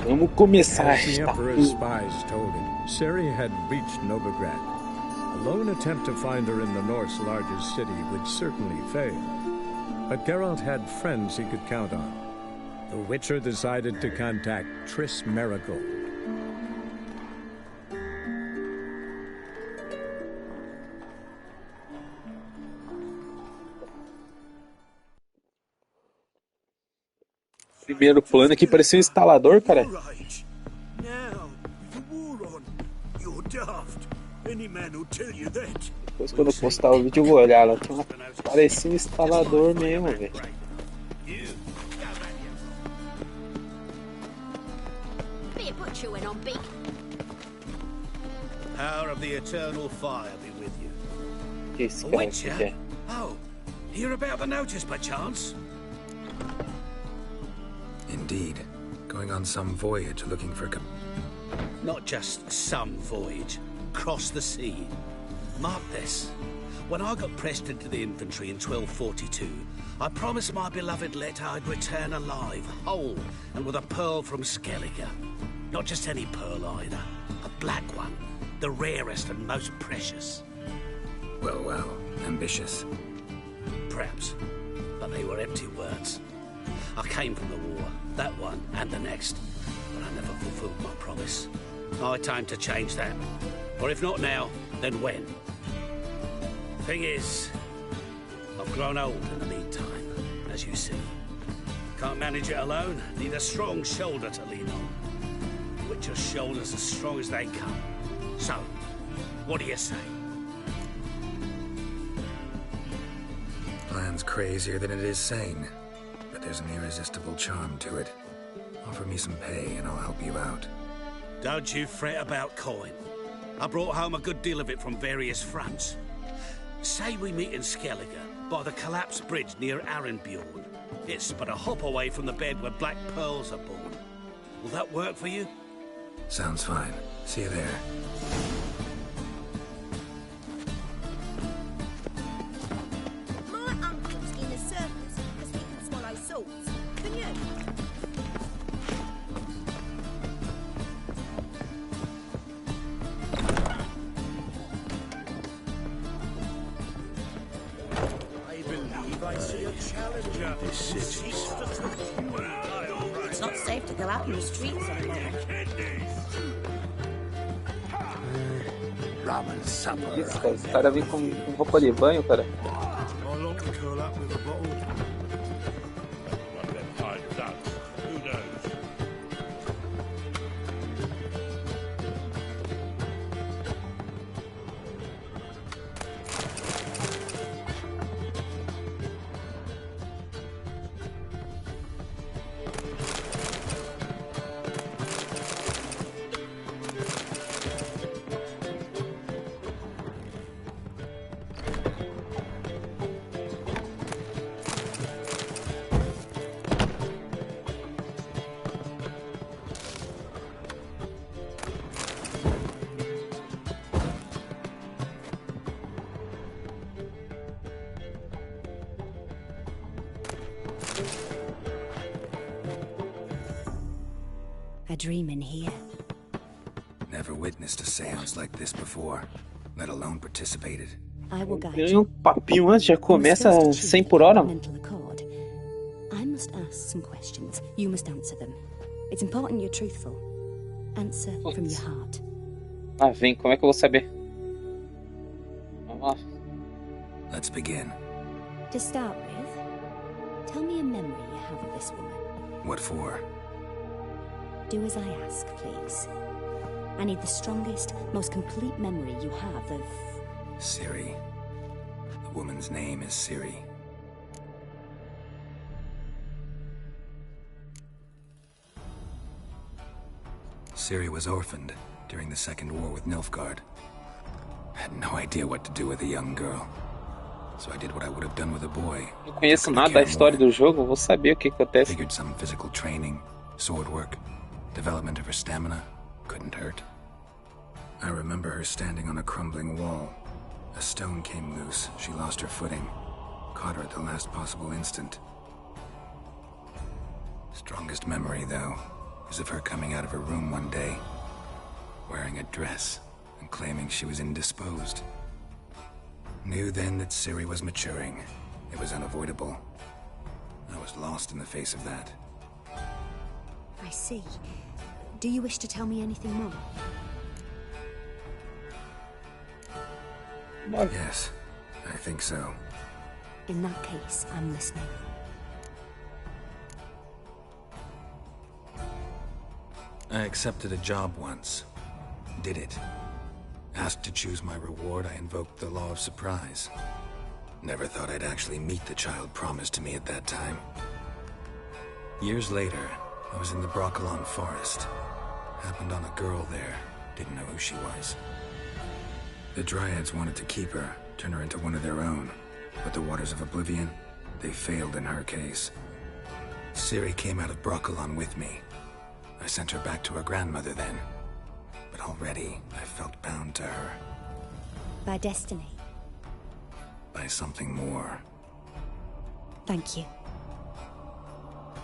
Vamos começar As the esta Emperor's spies told it, Ciri had reached Novigrad. A lone attempt to find her in the North's largest city would certainly fail. But Geralt had friends he could count on. The Witcher decided to contact Triss Merigold. primeiro plano aqui parecia um instalador, cara. Depois quando eu postar o vídeo eu vou olhar lá. Parecia um instalador mesmo, velho. Power of the eternal fire be with you. Que esse cara aqui é? Oh, hear about the notice by chance? Indeed. Going on some voyage looking for... Not just some voyage. Cross the sea. Mark this. When I got pressed into the infantry in 1242, I promised my beloved Let I'd return alive, whole, and with a pearl from Skellige. Not just any pearl either. A black one. The rarest and most precious. Well, well. Ambitious. Perhaps. But they were empty words. I came from the war, that one and the next, but I never fulfilled my promise. High time to change that. Or if not now, then when? Thing is, I've grown old in the meantime, as you see. Can't manage it alone, need a strong shoulder to lean on. Witcher's shoulders as strong as they come. So, what do you say? Plan's crazier than it is sane. But there's an irresistible charm to it. Offer me some pay and I'll help you out. Don't you fret about coin. I brought home a good deal of it from various fronts. Say we meet in Skellige, by the collapsed bridge near Arenbjorn. It's but a hop away from the bed where black pearls are born. Will that work for you? Sounds fine. See you there. It's not safe to go out in the streets anymore. Isso, cara. Esse cara vem com roupa de banho, cara. A dream in here. Never witnessed a seance like this before, let alone participated. I will guide Tem you. um papinho antes, já começa 100 por hora. I must ask some questions. You must answer them. It's important you're truthful. Answer from your heart. Ah, vem, como é que eu vou saber? Vamos lá. Let's begin. To start with, tell me a memory you have of this woman. What for? Do as I ask, please. I need the strongest, most complete memory you have of... Ciri. The woman's name is Ciri. Ciri was orphaned during the Second War with Nilfgaard. I had no idea what to do with a young girl. So I did what I would have done with a boy. Não conheço nada da história do jogo, vou saber o que acontece. Figured some physical training, sword work, development of her stamina couldn't hurt. I remember her standing on a crumbling wall. A stone came loose, she lost her footing. Caught her at the last possible instant. Strongest memory, though. is of her coming out of her room one day, wearing a dress and claiming she was indisposed. Knew then that Ciri was maturing. It was unavoidable. I was lost in the face of that. I see. Do you wish to tell me anything more? Yes, I think so. In that case, I'm listening. I accepted a job once. Did it. Asked to choose my reward, I invoked the law of surprise. Never thought I'd actually meet the child promised to me at that time. Years later, I was in the Broccolon forest. Happened on a girl there. Didn't know who she was. The Dryads wanted to keep her, turn her into one of their own. But the Waters of Oblivion, they failed in her case. Ciri came out of Broccolon with me. I sent her back to her grandmother then. But already, I felt bound to her. By destiny? By something more. Thank you.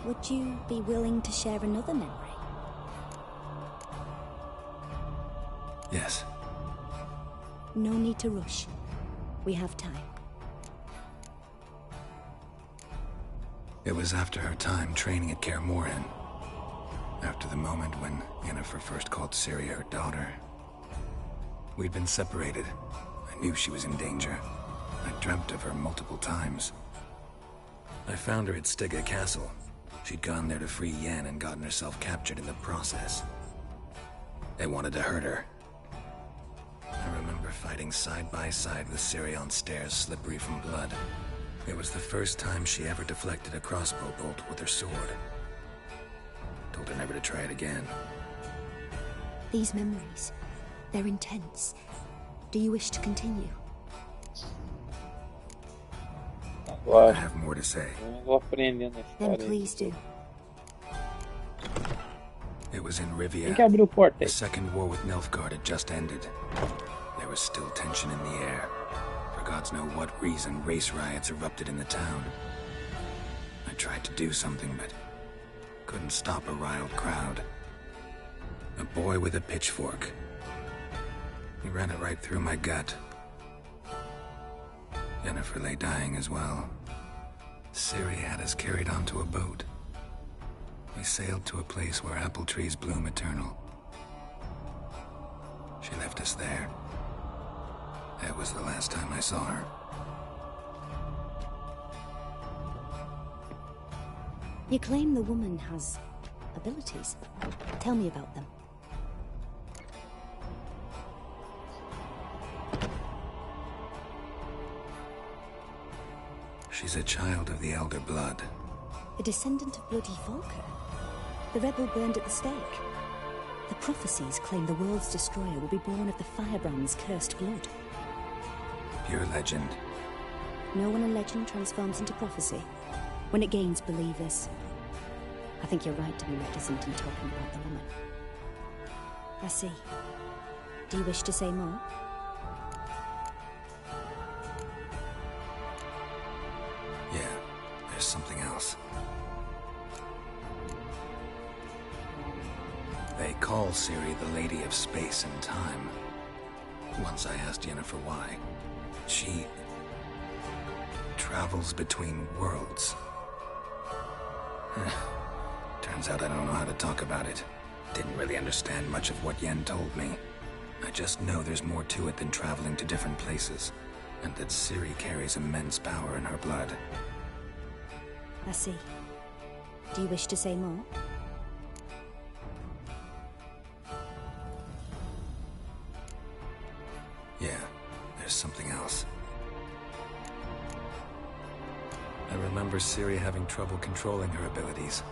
Would you be willing to share another memory? Yes. No need to rush. We have time. It was after her time training at Kaer Morhen. After the moment when Yennefer first called Ciri her daughter. We'd been separated. I knew she was in danger. I dreamt of her multiple times. I found her at Stygga Castle. She'd gone there to free Yen and gotten herself captured in the process. They wanted to hurt her. I remember fighting side by side with Ciri on stairs slippery from blood. It was the first time she ever deflected a crossbow bolt with her sword. Told her never to try it again. These memories, they're intense. Do you wish to continue? I have more to say. Vou aprendendo a Then história. please do. It was in Quem Rivia. que abriu o porta The aí? second war with Nilfgaard had just ended. There was still tension in the air. For gods know what reason, race riots erupted in the town. I tried to do something, but couldn't stop a riled crowd. A boy with a pitchfork. He ran it right through my gut. Yennefer lay dying as well. Ciri had us carried onto a boat. We sailed to a place where apple trees bloom eternal. She left us there. That was the last time I saw her. You claim the woman has abilities. Tell me about them. She's a child of the Elder Blood. A descendant of bloody Volker. The rebel burned at the stake. The prophecies claim the world's destroyer will be born of the Firebrand's cursed blood. Pure legend. Know when a legend transforms into prophecy? When it gains believers. I think you're right to be reticent in talking about the woman. I see. Do you wish to say more? Yeah, there's something else. They call Ciri the Lady of Space and Time. Once I asked Yennefer why. She travels between worlds. Turns out I don't know how to talk about it. Didn't really understand much of what Yen told me. I just know there's more to it than traveling to different places, and that Ciri carries immense power in her blood. I see. Do you wish to say more? Yeah, there's something else. I remember Ciri having trouble controlling her abilities.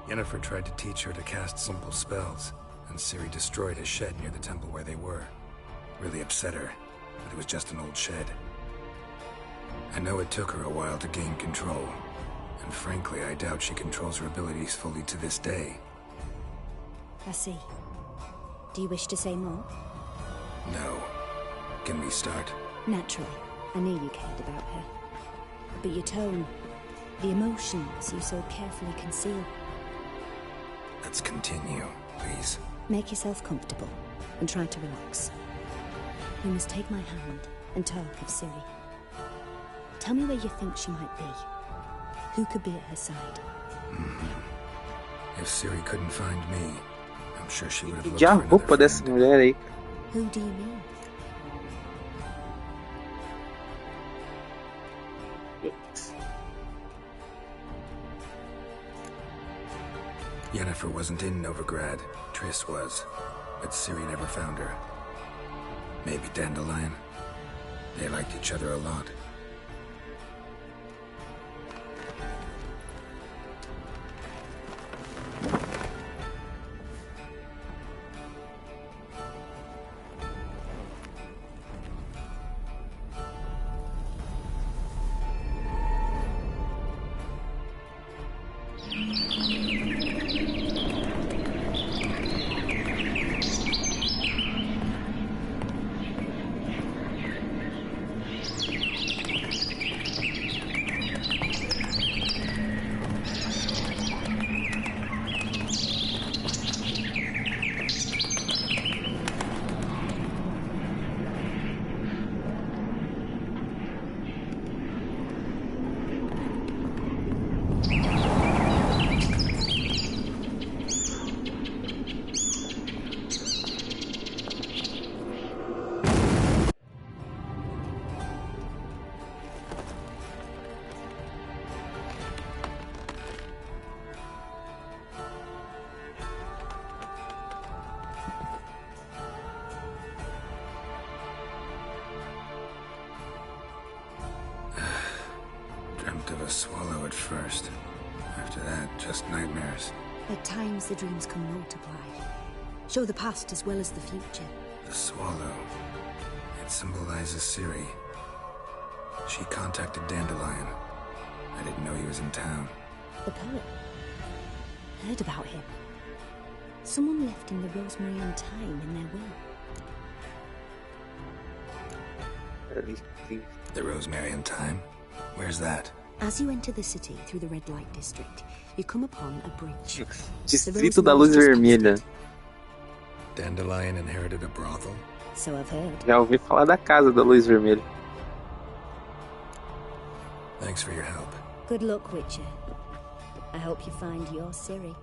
Yennefer tried to teach her to cast simple spells, and Ciri destroyed a shed near the temple where they were. Really upset her, but it was just an old shed. I know it took her a while to gain control, and frankly, I doubt she controls her abilities fully to this day. I see. Do you wish to say more? No. Can we start? Naturally. I knew you cared about her. But your tone, the emotions you so carefully conceal. Let's continue, please. Make yourself comfortable and try to relax. You must take my hand and talk of Ciri. Tell me where you think she might be. Who could be at her side? If Ciri couldn't find me, I'm sure she would have looked Que a for another roupa dessa friend. mulher aí. Who do you mean? Yennefer wasn't in Novigrad. Triss was. But Ciri never found her. Maybe Dandelion. They liked each other a lot. Dreamt of a swallow at first. After that, just nightmares. At times the dreams can multiply. Show the past as well as the future. The swallow. It symbolizes Ciri. She contacted Dandelion. I didn't know he was in town. The poet. Heard about him. Someone left him the rosemary and thyme in their will. The Rosemary and Thyme? Where's that? As you enter the city through the red light district, you come upon a bridge. Distrito da Luz Vermelha. Dandelion inherited a brothel? So I've heard. Já ouvi falar da Casa da Luz Vermelha. Thanks for your help. Good luck, Witcher. I hope you find your Ciri.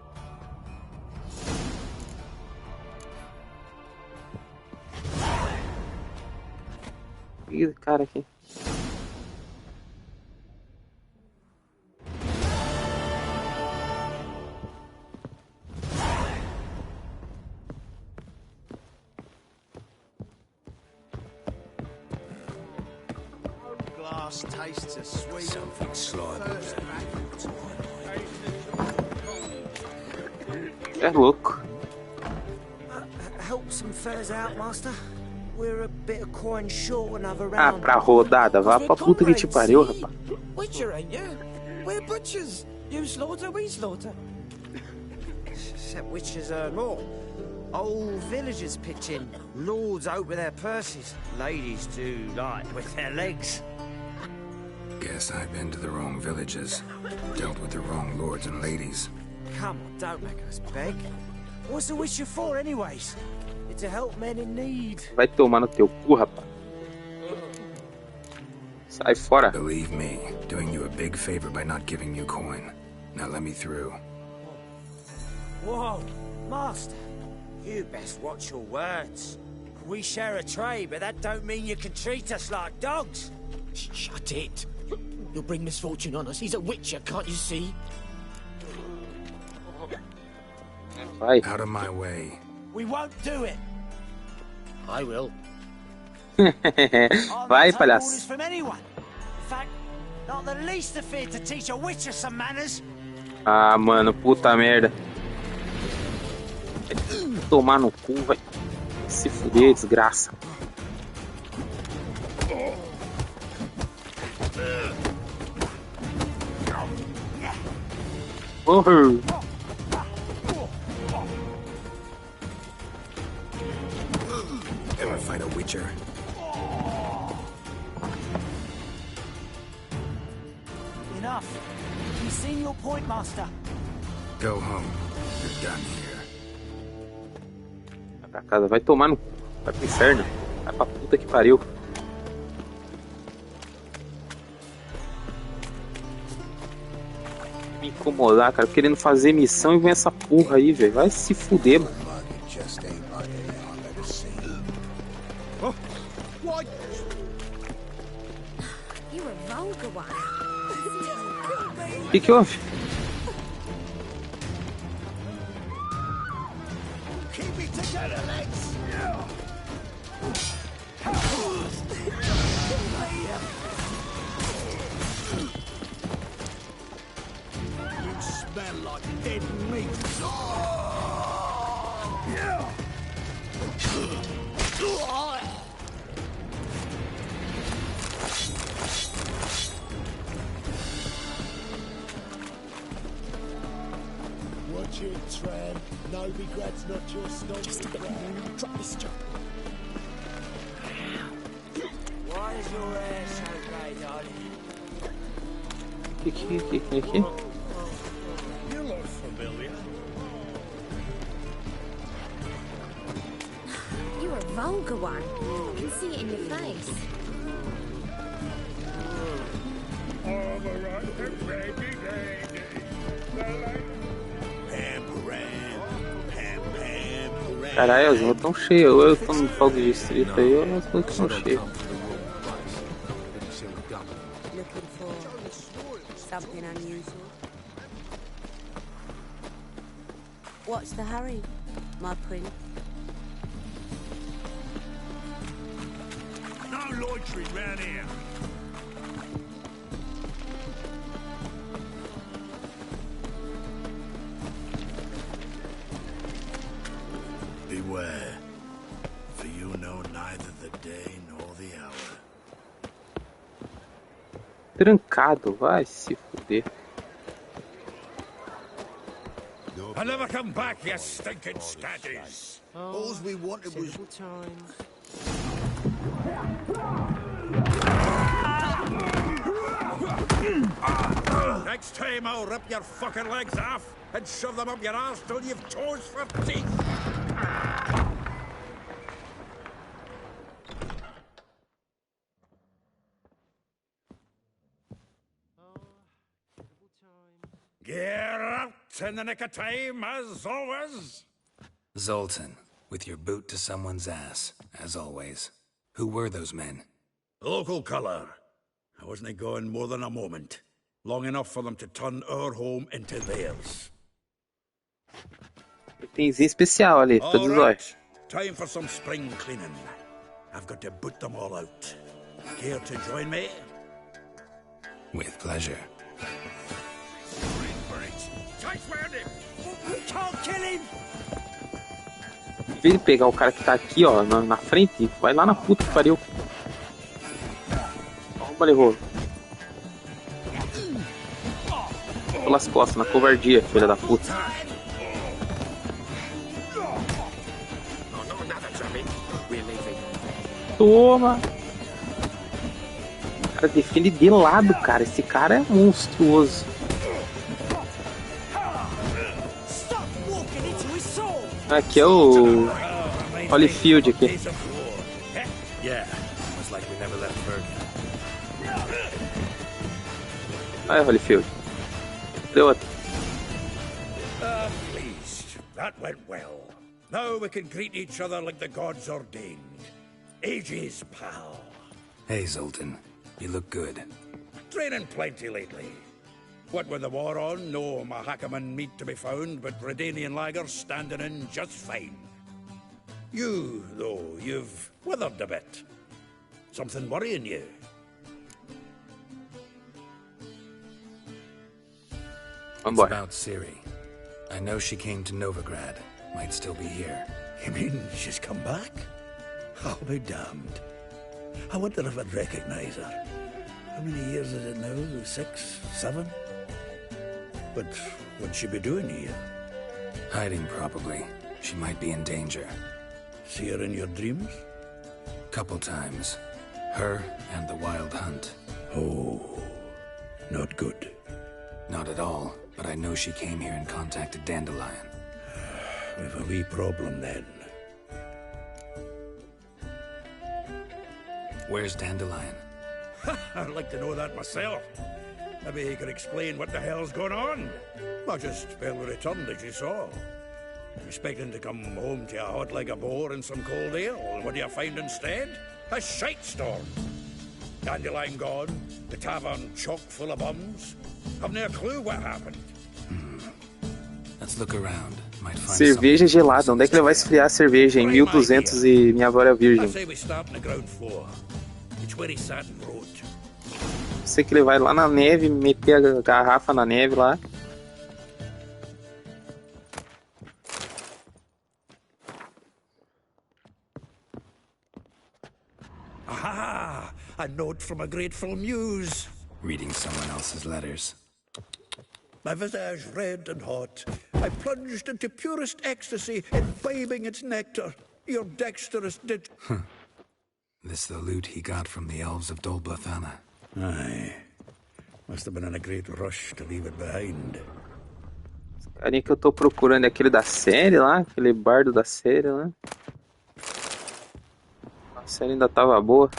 Ih, cara aqui. Glass tastes as sweet. Something slimy. É louco. Help some fellas out, master. We're a bit of coin short another Ah, round. pra rodada. Vá pra puta que te pariu, rapaz. Witcher, ain't you? We're butchers. You slaughter, we slaughter. Except witches earn more. Old villagers pitch in. Lords open their purses. Ladies do like with their legs. Guess I've been to the wrong villages. Dealt with the wrong lords and ladies. Come on, don't make us beg. What's the witcher for, anyways? It's to help men in need. Vai tomar no teu cu, rapaz. Sai fora. Believe me, doing you a big favor by not giving you coin. Now let me through. Whoa, master. You best watch your words. We share a trade, but that don't mean you can treat us like dogs. Shut it. You'll bring misfortune on us. He's a witcher, can't you see? Vai. Out of my way. We won't do it. I will. I'll Vai, not take orders palhaço. from anyone. In fact, not the least afeard to teach a witcher some manners. Ah, mano, puta merda. Tomar no cu, vai. Se fuder, desgraça. Oh, Ever fight a witcher? Enough. You've seen your point, master. Go home. You're done here. Vai pra casa, vai tomar no... Vai pro inferno. Vai pra puta que pariu. Me incomodar, cara. Querendo fazer missão e vem essa porra aí, velho. Vai se fuder, mano. O que houve? Watch it, Tram. Novigrad's not your stop. Just a bit more and I'll drop this job. Why is your hair so grey, darling? Que? You look familiar. You're a vulgar one. I can see it in your face. Caralho, as ruas tão cheias. Ou eu tô no fogo de distrito aí, ou as ruas tão cheias. Looking for something unusual. What's the hurry, my prince? No loitering round here. Beware, for you know neither the day nor the hour. Trancado, vai se fuder. I never come back, you stinking staggies. All we wanted was... Times. Next time I'll rip your fucking legs off and shove them up your arse till you've toes for teeth. Get out in the nick of time, as always. Zoltan, with your boot to someone's ass, as always. Who were those men? Local colour. I wasn't gone more than a moment. Long enough for them to turn our home into theirs. Itemzinho especial ali, All todos os right. olhos. Time for some spring cleaning. I've got to boot them all out. Care to join me? With pleasure. We can't kill him! Em vez de pegar o cara que tá aqui, ó, na frente, vai lá na puta que pariu. Toma, levou. Pelas costas, na covardia, filha da puta. Toma! O cara defende de lado, cara. Esse cara é monstruoso. Aqui é o Holyfield aqui. Aí, Holyfield. Deu outro. Pleased. That went well. Now we can greet each other like the gods ordained. Ages, pal. Hey, Zoltan. You look good. Training plenty lately. What with the war on, no Mahakaman meat to be found, but Redanian lagers standing in just fine. You, though, you've withered a bit. Something worrying you? It's about Ciri. I know she came to Novigrad. Might still be here. You mean she's come back? I'll be damned. I wonder if I'd recognize her. How many years is it now? 6, 7? But what'd she be doing here? Hiding, probably. She might be in danger. See her in your dreams? Couple times. Her and the Wild Hunt. Oh, not good. Not at all. but I know she came here and contacted Dandelion. We've a wee problem then. Where's Dandelion? I'd like to know that myself. Maybe he could explain what the hell's going on. I just barely returned, as you saw. Expecting to come home to a hot like a boar and some cold ale, and what do you find instead? A shite storm. Dandelion gone, the tavern chock full of bums. I've no clue what happened. Let's look around. Might find Cerveja gelada. Onde é que ele vai esfriar a cerveja? Em 1200 e minha avó era virgem. I say we start on the ground floor. It's where he sat and wrote. Sei que ele vai lá na neve, meter a garrafa na neve lá. Aha! A note from a grateful muse. Reading someone else's letters. My visage red and hot, I plunged into purest ecstasy, imbibing its nectar. Your dexterous did... This the loot he got from the elves of Dol Blathanna. Aye. Must have been in a great rush to leave it behind. Esse carinha que eu tô procurando é aquele da série lá, aquele bardo da série lá. A série ainda tava boa.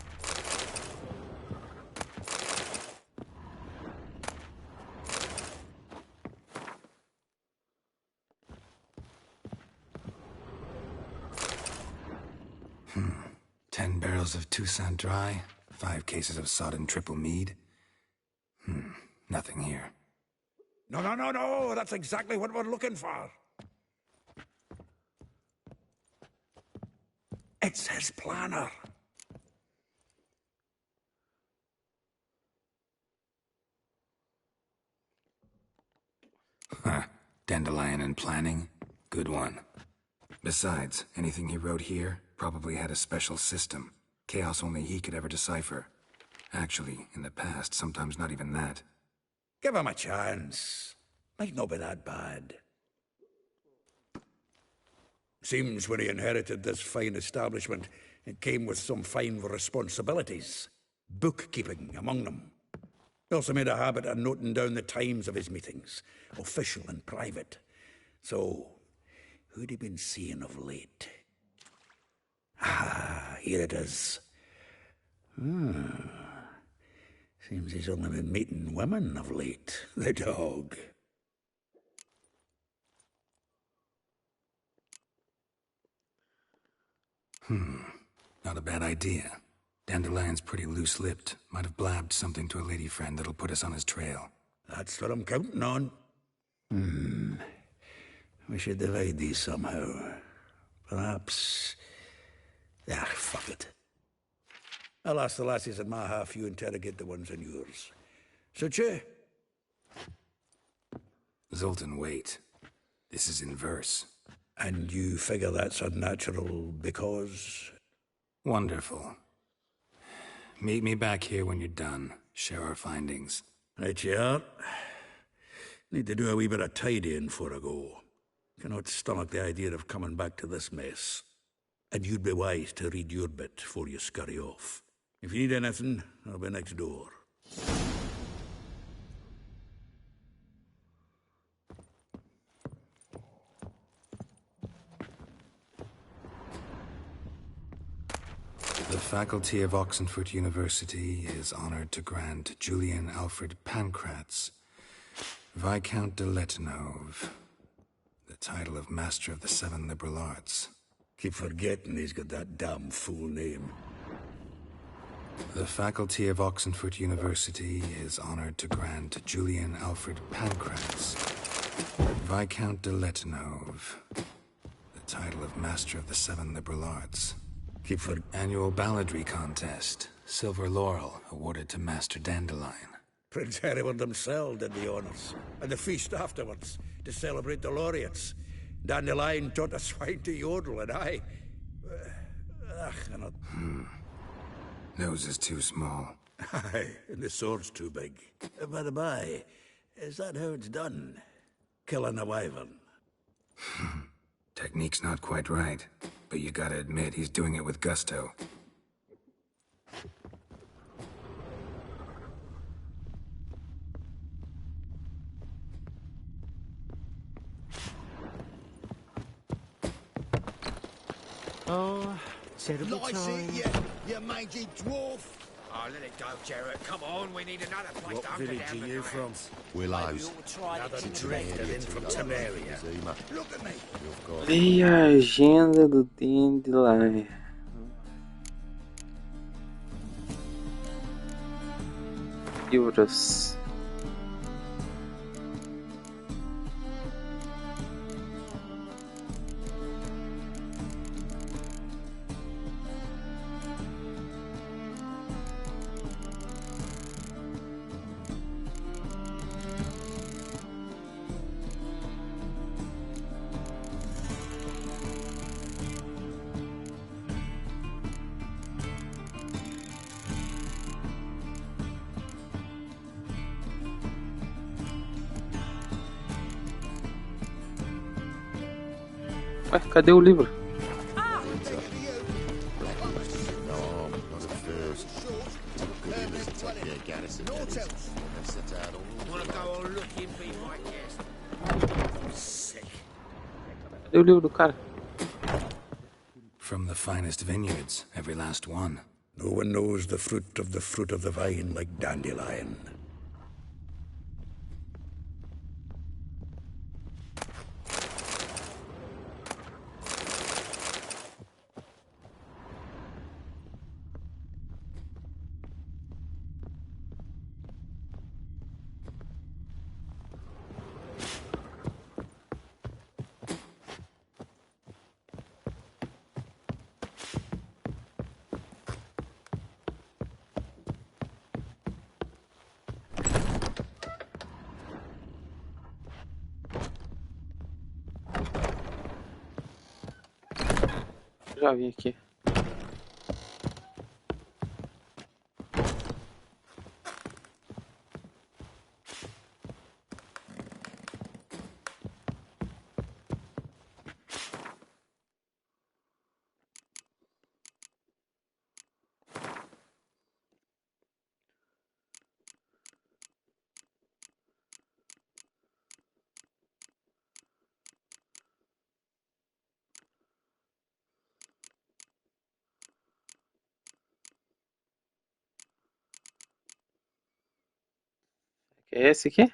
Of Toussaint Dry, 5 cases of sodden triple mead. Nothing here. No, that's exactly what we're looking for. It's his planner. Dandelion and planning? Good one. Besides, anything he wrote here probably had a special system. Chaos only he could ever decipher. Actually, in the past, sometimes not even that. Give him a chance. Might not be that bad. Seems when he inherited this fine establishment, it came with some fine responsibilities. Bookkeeping among them. He also made a habit of noting down the times of his meetings, official and private. So, who'd he been seeing of late? Ah, here it is. Seems he's only been meeting women of late, the dog. Not a bad idea. Dandelion's pretty loose-lipped. Might have blabbed something to a lady friend that'll put us on his trail. That's what I'm counting on. We should divide these somehow. Perhaps... fuck it. I'll ask the lassies in my half, you interrogate the ones in yours. Suit you? Zoltan, wait. This is in verse. And you figure that's unnatural because... Wonderful. Meet me back here when you're done. Share our findings. Right you are. Need to do a wee bit of tidying before I go. Cannot stomach the idea of coming back to this mess. And you'd be wise to read your bit before you scurry off. If you need anything, I'll be next door. The faculty of Oxenford University is honored to grant Julian Alfred Pancratz, Viscount de Letenove, the title of Master of the Seven Liberal Arts. Keep forgetting he's got that damn full name. The faculty of Oxenford University is honored to grant Julian Alfred Pancratz, Viscount de Letenove, the title of Master of the Seven Liberal Arts. Keep for... Annual balladry contest. Silver laurel awarded to Master Dandelion. Prince Hereward himself did the honors. And the feast afterwards, to celebrate the laureates. Dandelion taught a swine to yodel, and I... Nose is too small. Aye, and the sword's too big. By the by, is that how it's done? Killing a wyvern? Technique's not quite right, but you gotta admit he's doing it with gusto. Oh, terrible Lice time. it, you mangy dwarf. Oh, let it go, Jarrett. Come on, we need another place What to hunker village down are the you from? Grants. Willows. Another drifter in from Primeira. Look at me. You've got... Leia a agenda do Dandelion. Livros. Ué, cadê o livro? Wanna go on looking, be my guest. Sick. Cadê o livro do cara? From the finest vineyards, every last one. No one knows the fruit of the vine like Dandelion. Já vim aqui. É esse aqui?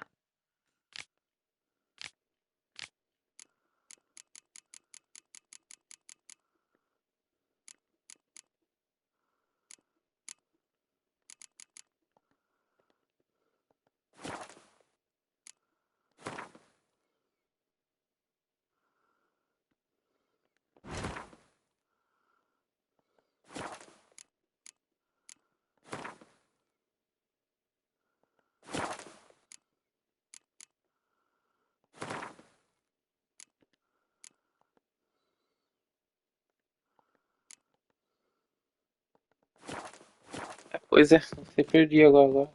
Pois é, você perdi agora.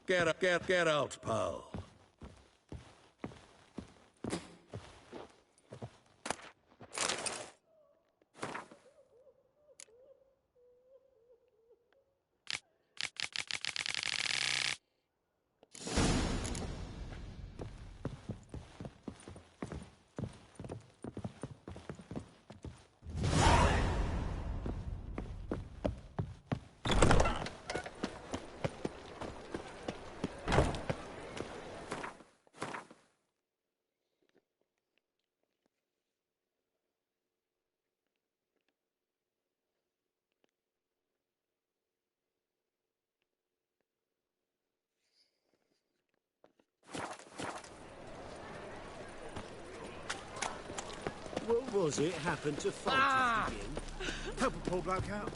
Get out, pal. What was it happened to Fulton again? Help a poor bloke out.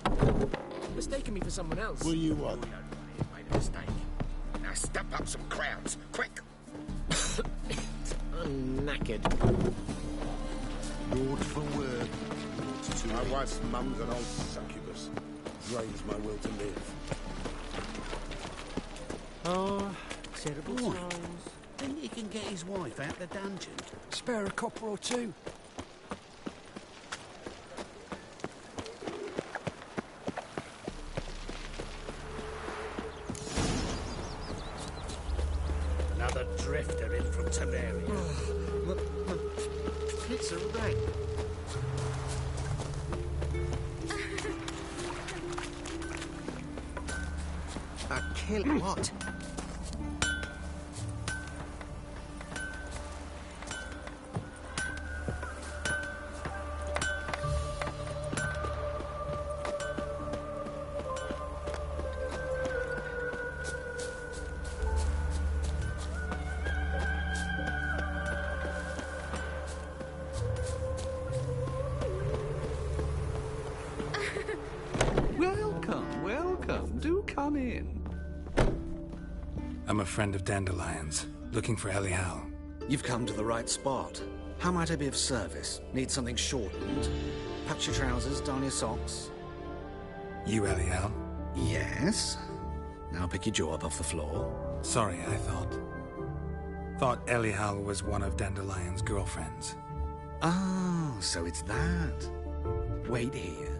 Mistaken me for someone else. Were you what? Made a mistake. Now step up some crowds, quick. I'm knackered. Lord for word. My wife's mum's an old succubus. Drains my will to live. Oh, terrible Boy. times. Think he can get his wife out the dungeon? Spare a copper or two. Another drifter in from Primeira. It's a wreck. A kill what? Welcome. Do come in. I'm a friend of Dandelion's, looking for Elial. You've come to the right spot. How might I be of service? Need something shortened? Patch your trousers, darn your socks. You Elial? Yes. Now pick your jaw up off the floor. Sorry, I thought Elial was one of Dandelion's girlfriends. Oh, so it's that. Wait here.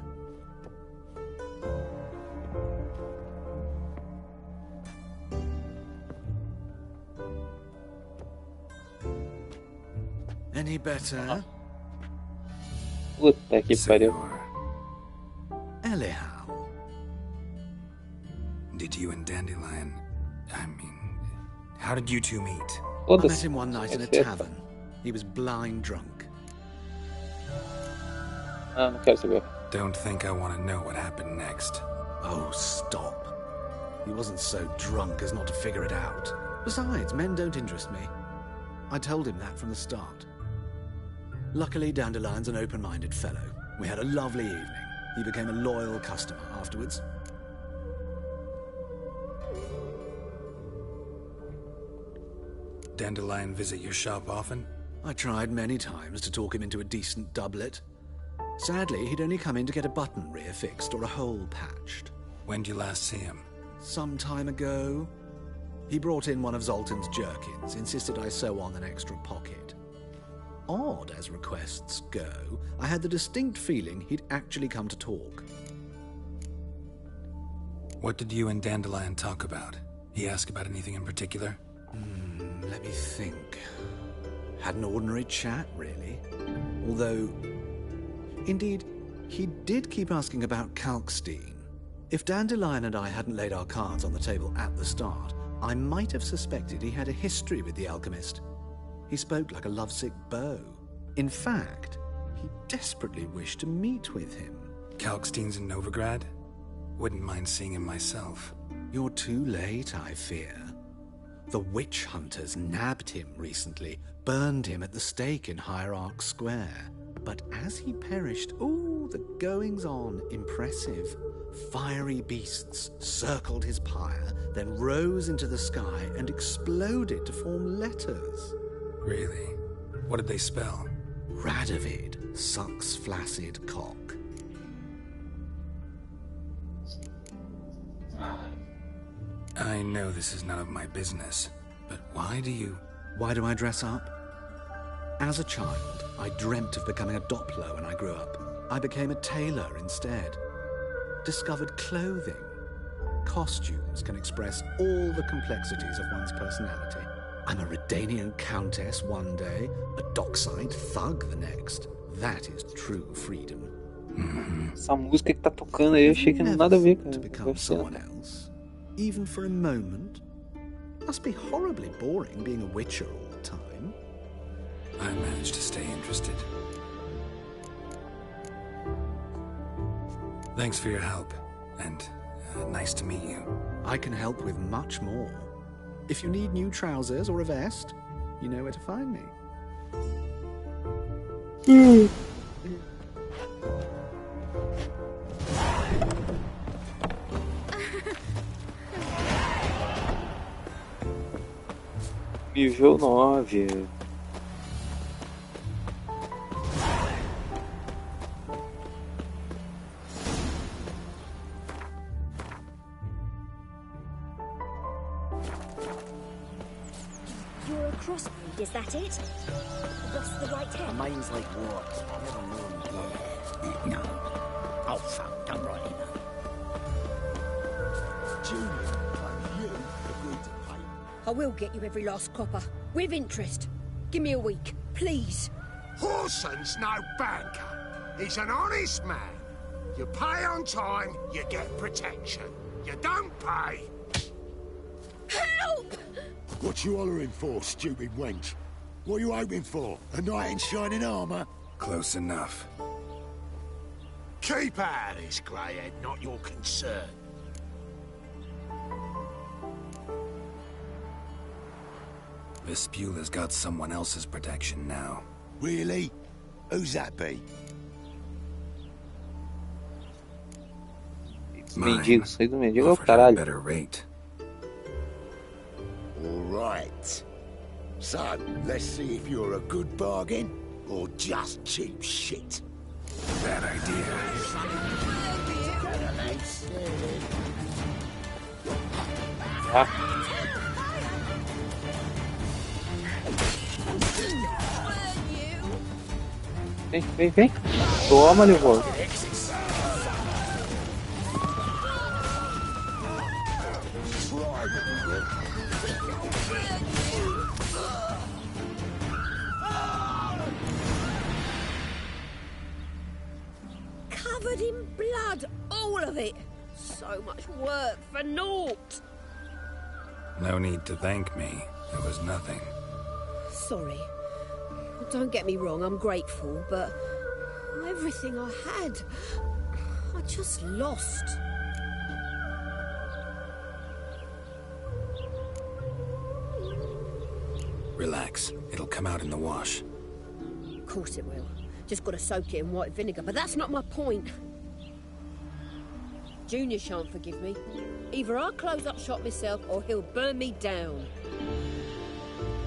Any better? Puta que pariu. Elial. Did you and Dandelion... how did you two meet? I met him one night in a tavern. He was blind drunk. Não quero saber. Don't think I want to know what happened next. Oh, stop. He wasn't so drunk as not to figure it out. Besides, men don't interest me. I told him that from the start. Luckily, Dandelion's an open-minded fellow. We had a lovely evening. He became a loyal customer afterwards. Dandelion visit your shop often? I tried many times to talk him into a decent doublet. Sadly, he'd only come in to get a button rear fixed or a hole patched. When did you last see him? Some time ago. He brought in one of Zoltan's jerkins, insisted I sew on an extra pocket. Odd as requests go, I had the distinct feeling he'd actually come to talk. What did you and Dandelion talk about? He asked about anything in particular? Let me think. Had an ordinary chat, really. Although, indeed, he did keep asking about Kalkstein. If Dandelion and I hadn't laid our cards on the table at the start, I might have suspected he had a history with the alchemist. He spoke like a lovesick beau. In fact, he desperately wished to meet with him. Kalkstein's in Novigrad? Wouldn't mind seeing him myself. You're too late, I fear. The witch hunters nabbed him recently, burned him at the stake in Hierarch Square. But as he perished, the goings-on impressive. Fiery beasts circled his pyre, then rose into the sky and exploded to form letters. Really? What did they spell? Radovid sucks flaccid cock. I know this is none of my business, but why do I dress up? As a child, I dreamt of becoming a Doppler when I grew up. I became a tailor instead. Discovered clothing. Costumes can express all the complexities of one's personality. I'm a Redanian countess one day, a dockside thug the next. That is true freedom. Essa música que tá tocando aí, eu achei que não tem nada a ver, cara. To become someone else, even for a moment. Must be horribly boring being a witcher all the time. I managed to stay interested. Thanks for your help, and nice to meet you. I can help with much more. If you need new trousers or a vest, you know where to find me. Nível 9. You're a crossbreed, is that it? Lost the right head? Mine's like what? Never known. No. Oh, fuck, don't write it. Julian, like you, agreed to pay. I will get you every last copper, with interest. Give me a week, please. Horson's no banker. He's an honest man. You pay on time, you get protection. You don't pay... Help! What you hollering for, stupid wench? What are you hoping for? A knight in shining armour? Close enough. Keep out of this, greyhead, not your concern. Vespula's got someone else's protection now. Really? Who's that be? Mendigo, saí do mendigo, Offered her a caralho. better rate. All right. So, let's see if you're a good bargain or just cheap shit. Bad idea. Ah. Vem. Toma, Livor. Covered in blood, all of it. So much work for naught. No need to thank me. There was nothing. Sorry. Don't get me wrong, I'm grateful, but everything I had, I just lost. Relax. It'll come out in the wash. Of course it will. Just gotta soak it in white vinegar, but that's not my point. Junior shan't forgive me. Either I'll close up shop myself or he'll burn me down.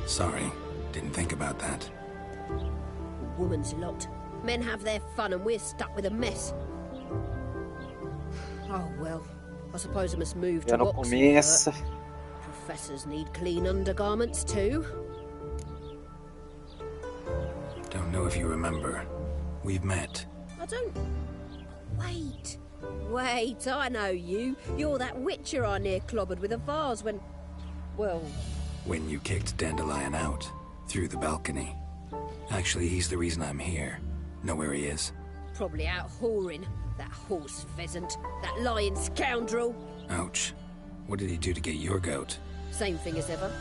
Sorry. Didn't think about that. Woman's lot. Men have their fun and we're stuck with a mess. Oh well, I suppose I must move to Já não começa. Professors need clean undergarments too. Don't know if you remember. We've met. I don't... Wait, I know you. You're that witcher I near clobbered with a vase when... Well... When you kicked Dandelion out. Through the balcony. Actually, he's the reason I'm here. Know where he is? Probably out whoring. That horse pheasant. That lying scoundrel. Ouch. What did he do to get your goat? Same thing as ever.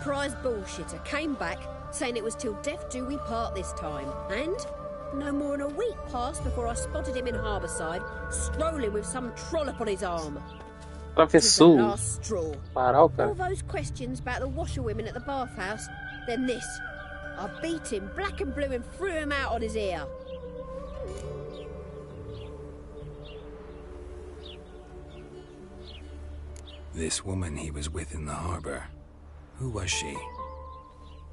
Prize bullshitter came back, saying it was till death do we part this time. And no more than a week passed before I spotted him in Harbourside, strolling with some trollop on his arm. Professor. Last straw. Parar, cara. All those questions about the washerwomen at the bathhouse, then this. I beat him black and blue and threw him out on his ear. This woman he was with in the harbour. Who was she?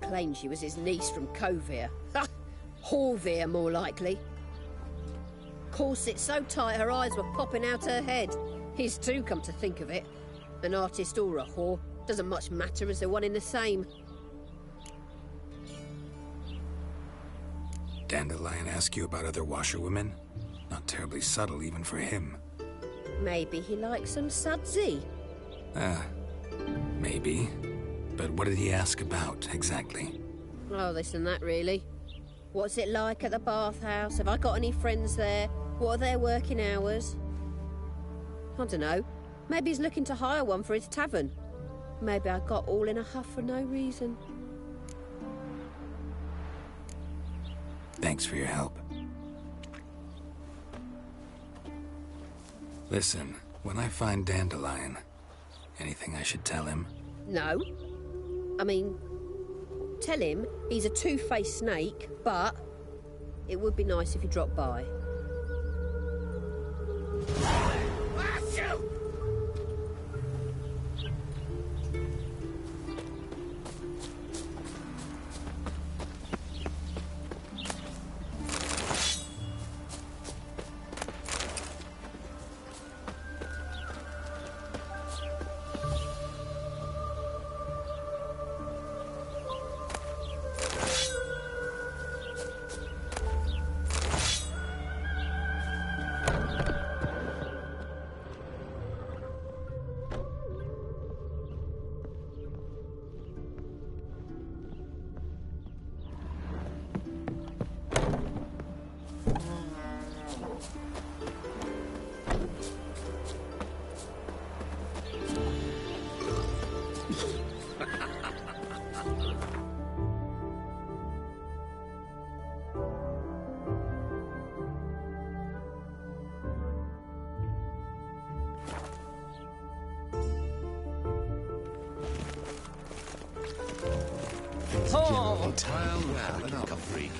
Claimed she was his niece from Covere. Horvere, more likely. Corset so tight her eyes were popping out her head. His too, come to think of it. An artist or a whore. Doesn't much matter as they're one in the same. Dandelion ask you about other washerwomen? Not terribly subtle even for him. Maybe he likes some sudsy. Maybe. But what did he ask about, exactly? Oh, this and that, really. What's it like at the bathhouse? Have I got any friends there? What are their working hours? I don't know. Maybe he's looking to hire one for his tavern. Maybe I got all in a huff for no reason. Thanks for your help. Listen, when I find Dandelion, anything I should tell him? No. I mean, tell him he's a two-faced snake, but it would be nice if he dropped by. generally taken. Well, like a freak.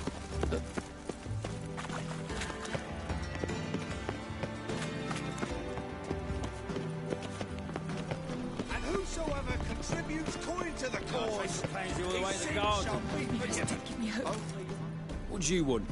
And whosoever contributes coin to the cause, Pains you all the way his to sins God. shall be forgiven. Give me hope. What do you want?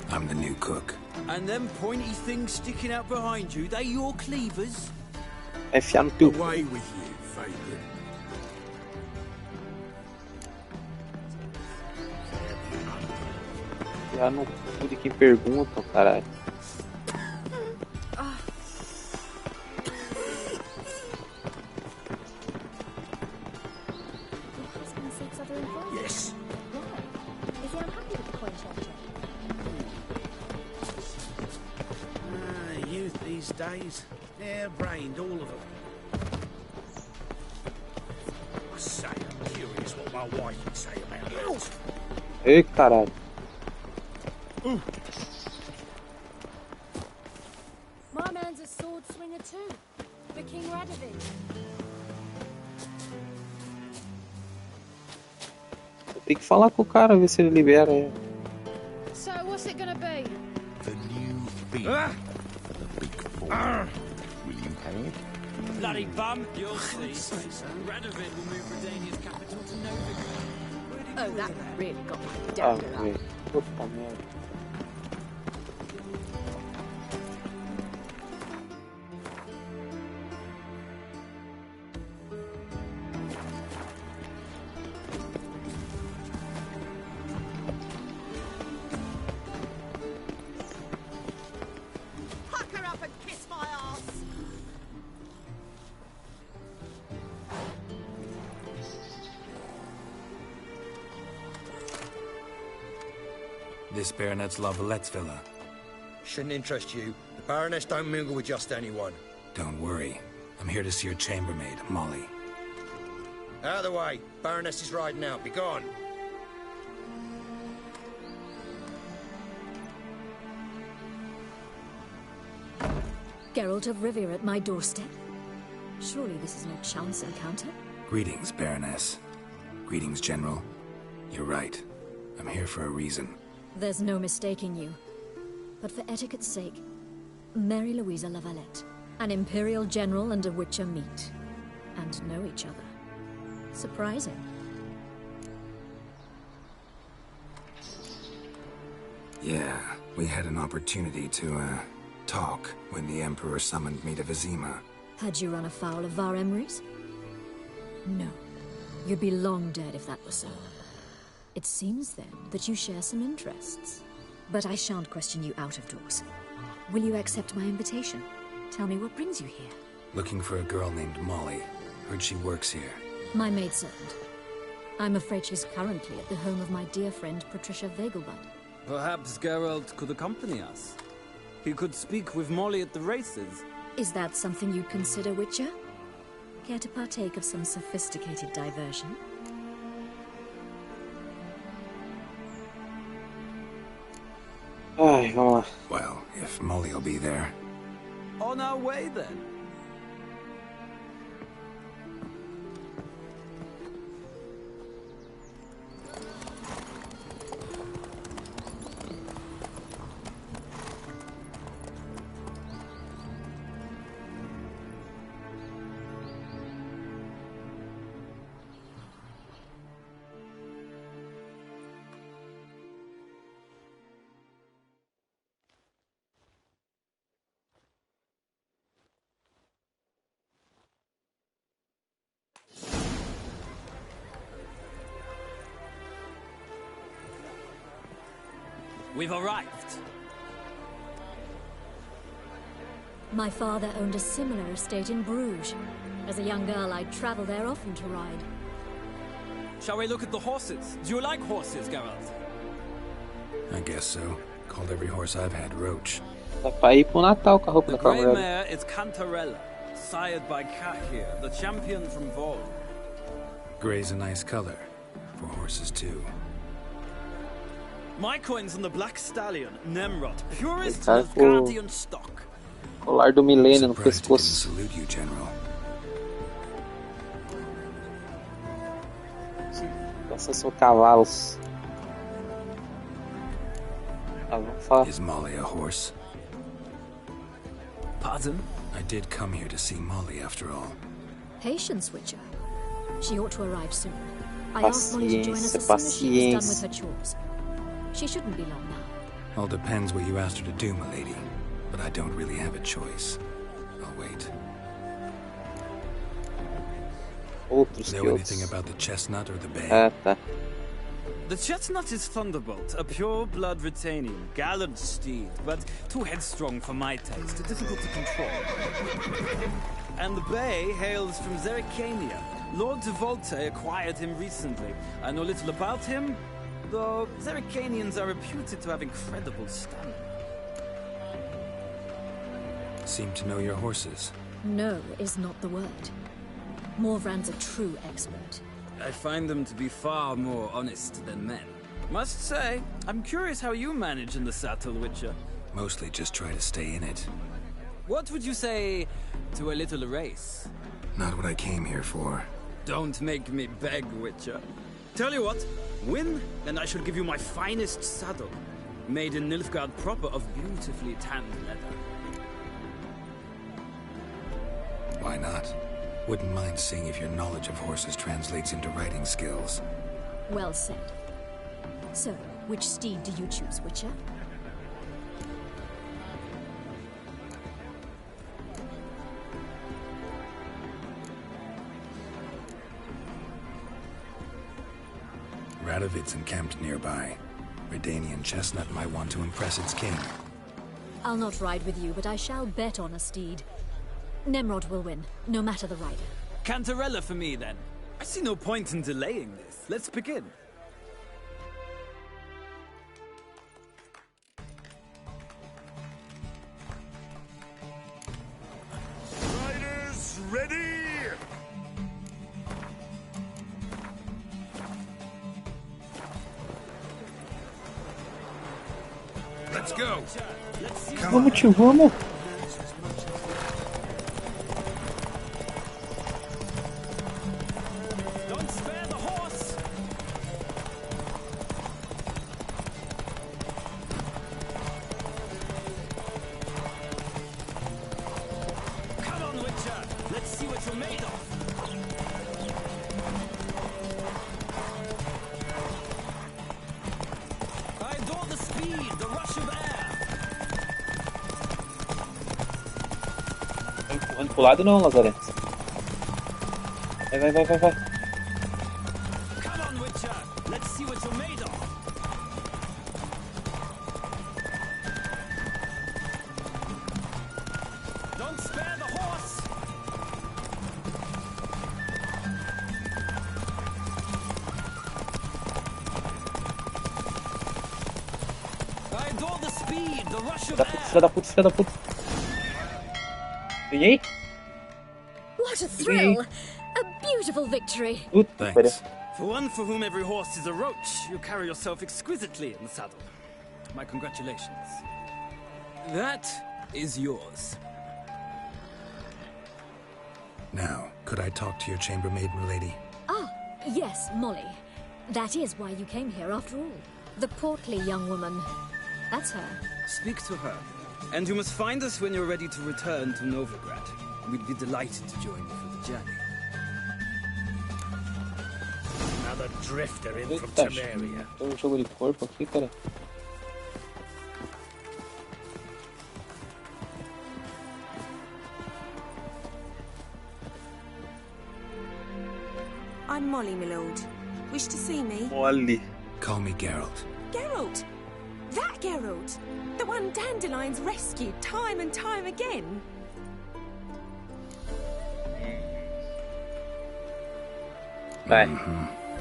I'm the new cook. And them pointy things sticking out behind you, they your cleavers? Enfiar no teu. Away with you, vagrant. Já no cu de quem pergunta, caralho. Yes. Is he unhappy with the coin changer? Youth these days, hair-brained, all of them. I say, I'm curious what my wife would say about that. Ei, caralho. My man's a sword swinger too, for King Radovid. Tem que falar com o cara, ver se ele libera. So what's it gonna be? The new beat for the big four. Will you carry it? Bloody bum! You'll see. Radovid will move Redania's capital to Novigrad. Oh, that really got my Ah, dander up. velho. Puta merda. Pucker up and kiss my ass. This Baronet's La Valette's villa. Shouldn't interest you. The Baroness don't mingle with just anyone. Don't worry. I'm here to see your chambermaid, Molly. Out of the way. Baroness is riding out. Be gone. Geralt of Rivia at my doorstep? Surely this is no chance encounter? Greetings, Baroness. Greetings, General. You're right. I'm here for a reason. There's no mistaking you. But for etiquette's sake, Mary Louisa La Valette, an Imperial General and a Witcher meet, and know each other. Surprising. Yeah, we had an opportunity to, talk when the Emperor summoned me to Vizima. Had you run afoul of Var Emrys? No. You'd be long dead if that were so. It seems, then, that you share some interests. But I shan't question you out of doors. Will you accept my invitation? Tell me what brings you here. Looking for a girl named Molly. Heard she works here. My maidservant. I'm afraid she's currently at the home of my dear friend Patricia Vegelbud. Perhaps Geralt could accompany us. He could speak with Molly at the races. Is that something you'd consider, Witcher? Care to partake of some sophisticated diversion? Ai, vamos lá. Well, if Molly will be there. On our way, then. We've arrived. My father owned a similar estate in Bruges. As a young girl, I'd travel there often to ride. Shall we look at the horses? Do you like horses, Geralt? I guess so. Called every horse I've had Roach. Dá pra ir pro Natal com a roupa The da grey cavaleira. mare is Cantarella, sired by Cahir, the champion from Vol. Gray's a nice color. For horses, too. My coin's on the Black Stallion, Nemrod, purest Tá com Nilfgaardian stock. colar do milênio no Surprised it didn't pescoço. salute you, General. Essas são cavalos. Tá, vamos falar. Is Molly a horse? Pardon? I did come here to see Molly after all. Patience, Witcher. She ought to arrive soon. I asked Molly to join us as soon as she was done with her chores. She shouldn't be long now. All depends what you asked her to do, milady. But I don't really have a choice. I'll wait. Outros Know que anything outros. about the chestnut or the bay? Ah, tá. The chestnut is Thunderbolt, a pure-blood Retanian, gallant steed, but too headstrong for my taste, difficult to control. And the bay hails from Zerrikania. Lord de Volte acquired him recently. I know little about him, though Zerrikanians are reputed to have incredible stamina. Seem to know your horses. No is not the word. Morvran's a true expert. I find them to be far more honest than men. Must say, I'm curious how you manage in the saddle, Witcher. Mostly just try to stay in it. What would you say to a little race? Not what I came here for. Don't make me beg, Witcher. Tell you what, win, and I shall give you my finest saddle. Made in Nilfgaard proper of beautifully tanned leather. Why not? Wouldn't mind seeing if your knowledge of horses translates into riding skills. Well said. So, which steed do you choose, Witcher? Radovid's encamped nearby. Redanian chestnut might want to impress its king. I'll not ride with you, but I shall bet on a steed. Nemrod will win, no matter the rider. Cantarella for me, then. I see no point in delaying this. Let's begin. Riders, ready! Let's go. Vamos, tio, vamos. Don't spare the horse. Come on, Witcher. Let's see what you're made of. I adore the speed, the rush of air. Não empurrando pro lado não, Lazarento. Vai, vai, vai, vai, vai. Come on, Witcher. Let's see what you're made of. Don't spare the horse. I adore the speed, the rush of air. Filha da puta, filha da puta. Ganhei? What a thrill! A beautiful victory! Puta, pera. For one for whom every horse is a roach, you carry yourself exquisitely in the saddle. My congratulations. That is yours. Now, could I talk to your chambermaid, milady? Ah, yes, Molly. That is why you came here after all. The portly young woman. That's her. Speak to her. And you must find us when you're ready to return to Novigrad. We'd be delighted to join you for the journey. Another drifter in from Eita, Primeira. tem jogo de corpo aqui, cara. I'm Molly, my lord. Wish to see me? Molly. Call me Geralt. Geralt! That Geralt! The one Dandelion's rescued time and time again. Vai.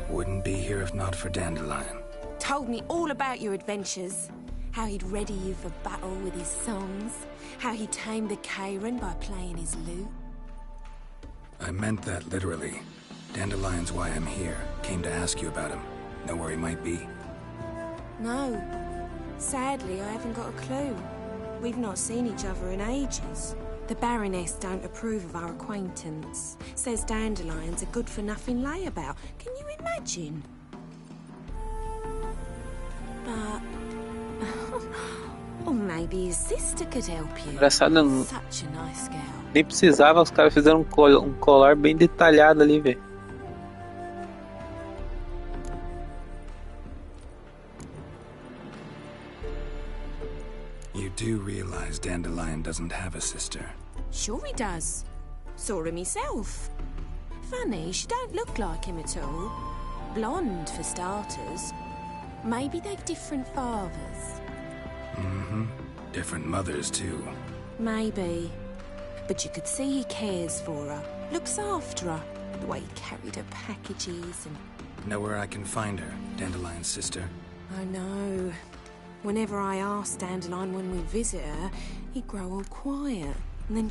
Wouldn't be here if not for Dandelion. Told me all about your adventures. How he'd ready you for battle with his songs. How he tamed the Karen by playing his lute. I meant that literally. Dandelion's why I'm here. Came to ask you about him. Know where he might be? No. Sadly, I haven't got a clue. We've not seen each other in ages. The Baroness don't approve of our acquaintance. Says Dandelion's a good-for-nothing layabout. Can you imagine? But... or maybe his sister could help you. Engraçado, Such a nice girl. nem precisava, os caras fizeram um colar bem detalhado ali, velho. You do realize Dandelion doesn't have a sister? Sure he does. Saw him myself. Funny, she don't look like him at all. Blonde, for starters. Maybe they've different fathers. Mm-hmm. Different mothers, too. Maybe. But you could see he cares for her. Looks after her. The way he carried her packages and... Know where I can find her, Dandelion's sister? I know. Whenever I ask Dandelion when we visit her, he'd grow all quiet. And then